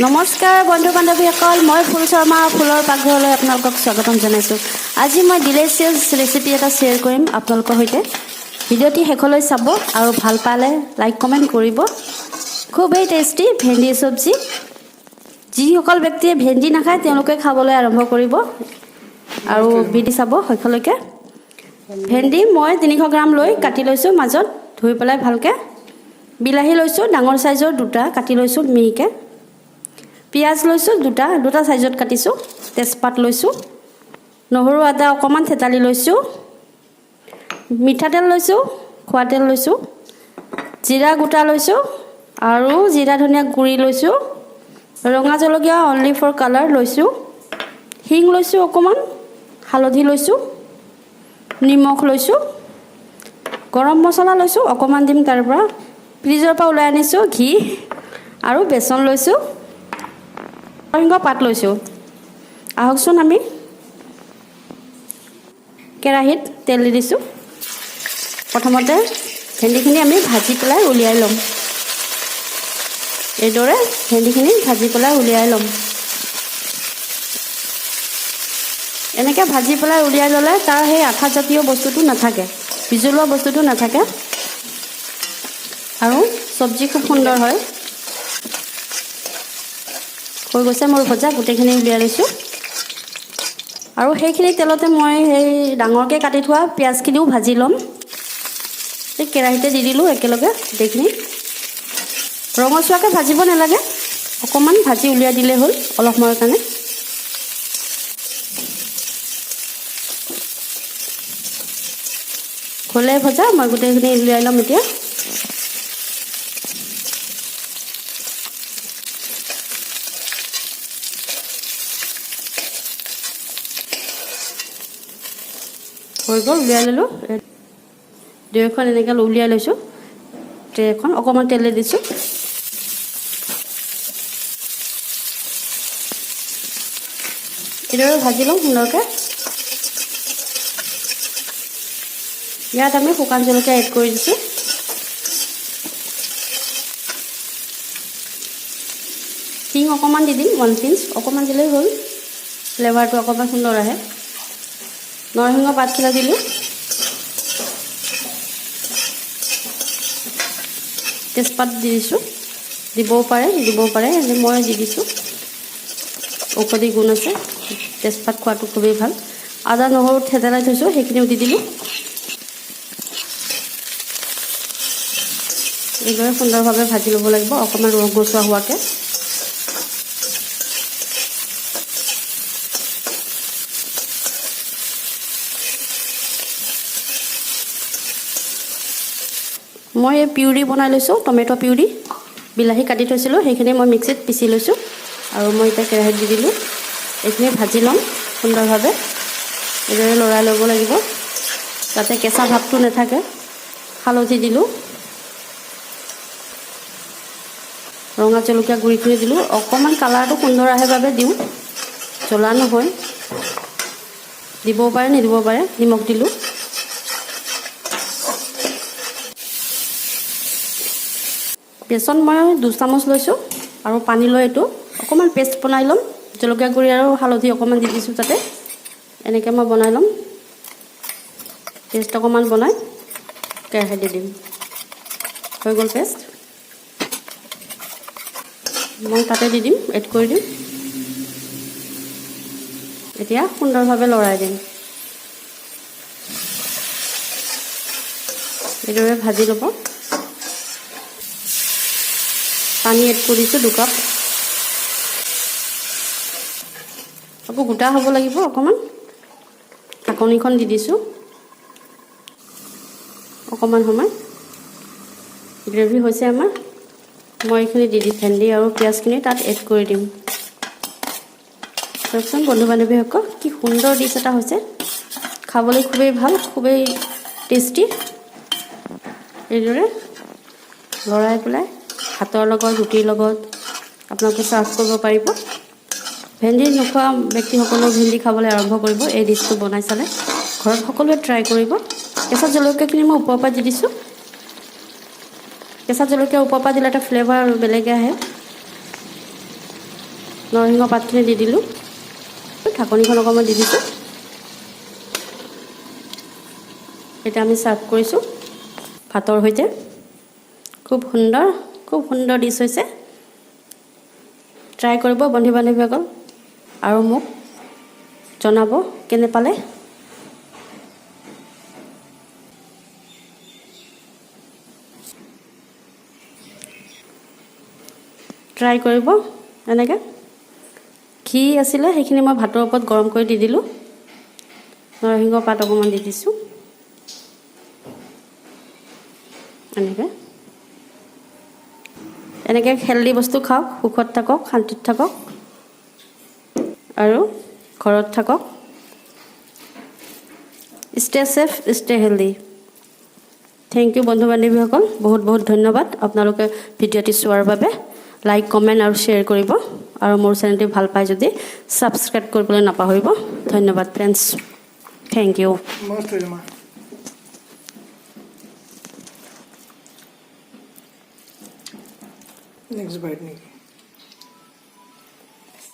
নমস্কাৰ বন্ধু বান্ধৱীসকল, মই ফুল শৰ্মা ফুলৰ পাকঘৰলৈ আপোনালোকক স্বাগতম জনাইছোঁ। আজি মই ডিলিচিয়াছ ৰেচিপি এটা শ্বেয়াৰ কৰিম আপোনালোকৰ সৈতে। ভিডিঅ'টি শেষলৈ চাব আৰু ভাল পালে লাইক কমেণ্ট কৰিব। খুবেই টেষ্টি ভেন্দি চব্জি। যিসকল ব্যক্তিয়ে ভেন্দি নাখায় তেওঁলোকে খাবলৈ আৰম্ভ কৰিব আৰু ভিডিঅ' চাব শেষলৈকে। ভেন্দি মই 300 গ্ৰাম লৈ কাটি লৈছোঁ, মাজত ধুই পেলাই ভালকৈ। বিলাহী লৈছোঁ ডাঙৰ চাইজৰ দুটা, কাটি লৈছোঁ মিহিকৈ। পিঁয়াজ লৈছোঁ দুটা চাইজত কাটিছোঁ। তেজপাত লৈছোঁ, নহৰু আদা অকণমান থেতালি লৈছোঁ। মিঠাতেল লৈছোঁ, খোৱা তেল লৈছোঁ। জিৰা গোটা লৈছোঁ আৰু জিৰা ধনিয়া গুড়ি লৈছোঁ। ৰঙা জলকীয়া অনলি ফৰ কালাৰ লৈছোঁ। হিং লৈছোঁ অকণমান, হালধি লৈছোঁ, নিমখ লৈছোঁ, গৰম মছলা লৈছোঁ অকণমান দিম তাৰ পৰা। ফ্ৰিজৰ পৰা ওলাই আনিছোঁ ঘি আৰু বেচন লৈছোঁ, নৰসিংহ পাত লৈছোঁ। আহকচোন আমি কেৰাহীত তেল দি দিছোঁ। প্ৰথমতে ভেন্দিখিনি আমি ভাজি পেলাই উলিয়াই ল'ম। এইদৰে ভেন্দিখিনি ভাজি পেলাই উলিয়াই ল'ম। এনেকৈ ভাজি পেলাই উলিয়াই ল'লে তাৰ সেই আঠাজাতীয় বস্তুটো নাথাকে, বিজলুৱা বস্তুটো নাথাকে আৰু চব্জি খুব সুন্দৰ হয়। হৈ গৈছে মোৰ ভজা, গোটেইখিনি উলিয়াই লৈছোঁ। আৰু সেইখিনি তেলতে মই সেই ডাঙৰকৈ কাটি থোৱা পিঁয়াজখিনিও ভাজি ল'ম। এই কেৰাহীতে দি দিলোঁ একেলগে গোটেইখিনি। ৰঙচুৱাকৈ ভাজিব নালাগে, অকণমান ভাজি উলিয়াই দিলেই হ'ল অলপ সময়ৰ কাৰণে। হ'লে ভজা, মই গোটেইখিনি উলিয়াই ল'ম এতিয়া। হৈ গ'ল, উলিয়াই ল'লোঁ। দুয়োখন এনেকৈ উলিয়াই লৈছোঁ। ট্ৰে এখন অকণমান তেল দিছোঁ। এইদৰে ভাজি লওঁ সুন্দৰকৈ। ইয়াত আমি শুকান জলকীয়া এড কৰি দিছোঁ। হিং অকণমান দি দিম, 1 পিঞ্চ অকণমান দিলেই হ'ল, ফ্লেভাৰটো অকণমান সুন্দৰ আহে। নৰসিংহ পাতখিলা দিলোঁ। তেজপাত দি দিছোঁ, দিবও পাৰে নিদিবও পাৰে, মই দি দিছোঁ। ঔষধি গুণ আছে, তেজপাত খোৱাটো খুবেই ভাল। আদা নহৰু থেতেলাই থৈছোঁ, সেইখিনিও দি দিলোঁ। এইদৰে সুন্দৰভাৱে ভাজি ল'ব লাগিব, অকণমান ৰঙচুৱা হোৱাকৈ। মই এই পিউৰি বনাই লৈছোঁ, টমেট' পিউৰি। বিলাহী কাটি থৈছিলোঁ, সেইখিনি মই মিক্সিত পিচি লৈছোঁ আৰু মই এতিয়া কেৰাহীত দি দিলোঁ। এইখিনি ভাজি ল'ম সুন্দৰভাৱে। এইদৰে লৰাই ল'ব লাগিব যাতে কেঁচা ভাৱটো নাথাকে। হালধি দিলোঁ, ৰঙা জলকীয়া গুড়িখিনি দিলোঁ। অকণমান কালাৰটো সুন্দৰ আহে বাবে দিওঁ, জ্বলা নহয়। দিবও পাৰে নিদিব পাৰে। নিমখ দিলোঁ। বেচন মই 2 চামুচ লৈছোঁ আৰু পানী লৈ এইটো অকণমান পেষ্ট বনাই ল'ম। জলকীয়া গুড়ি আৰু হালধি অকণমান দি দিছোঁ তাতে। এনেকৈ মই বনাই ল'ম। পেষ্ট অকণমান বনাই কেৰাহীত দি দিম। হৈ গ'ল পেষ্ট, মই তাতে দি দিম, এড কৰি দিম। এতিয়া সুন্দৰভাৱে লৰাই দিম। এইদৰে ভাজি ল'ব। পানী এড কৰিছোঁ 2 কাপ। আকৌ গোটা হ'ব লাগিব অকণমান। ঢাকনিখন দি দিছোঁ অকণমান সময়। গ্ৰেভি হৈছে আমাৰ। মই এইখিনি দি দিম, ভেন্দি আৰু পিঁয়াজখিনি তাত এড কৰি দিম। চাওকচোন বন্ধু বান্ধৱীসকল, কি সুন্দৰ ডিছ এটা হৈছে। খাবলৈ খুবেই ভাল, খুবেই টেষ্টি। এইদৰে লৰাই পেলাই ভাতৰ লগত, ৰুটিৰ লগত আপোনালোকে চাৰ্ভ কৰিব পাৰিব। ভেন্দি নোখোৱা ব্যক্তিসকলেও ভেন্দি খাবলৈ আৰম্ভ কৰিব। এই ডিছটো বনাই চালে ঘৰত সকলোৱে ট্ৰাই কৰিব। কেঁচা জলকীয়াখিনি মই ওপৰৰ পৰা দি দিছোঁ। কেঁচা জলকীয়া ওপৰৰ পৰা দিলে এটা ফ্লেভাৰ বেলেগে আহে। নৰসিংহ পাতখিনি দি দিলোঁ, ঢাকনিখন অকণমান দি দিছোঁ। এতিয়া আমি ছাৰ্ভ কৰিছোঁ ভাতৰ সৈতে। খুব সুন্দৰ ডিছ হৈছে। ট্ৰাই কৰিব বন্ধু বান্ধৱীসকল আৰু মোক জনাব কেনে পালে। ট্ৰাই কৰিব এনেকৈ। ঘি আছিলে সেইখিনি মই ভাতৰ ওপৰত গৰম কৰি দি দিলোঁ। নৰসিংহ পাত অকণমান দি দিছোঁ এনেকৈ হেল্ডি বস্তু খাওক, সুখত থাকক, শান্তিত থাকক আৰু ঘৰত থাকক। Stay safe, stay healthy. Thank you বন্ধু বান্ধৱীসকল, বহুত বহুত ধন্যবাদ আপোনালোকে ভিডিঅ'টি চোৱাৰ বাবে। লাইক, কমেণ্ট আৰু শ্বেয়াৰ কৰিব আৰু মোৰ চেনেলটি ভাল পায় যদি ছাবস্ক্ৰাইব কৰিবলৈ নাপাহৰিব। ধন্যবাদ friends, thank you. Next bite, Nikki.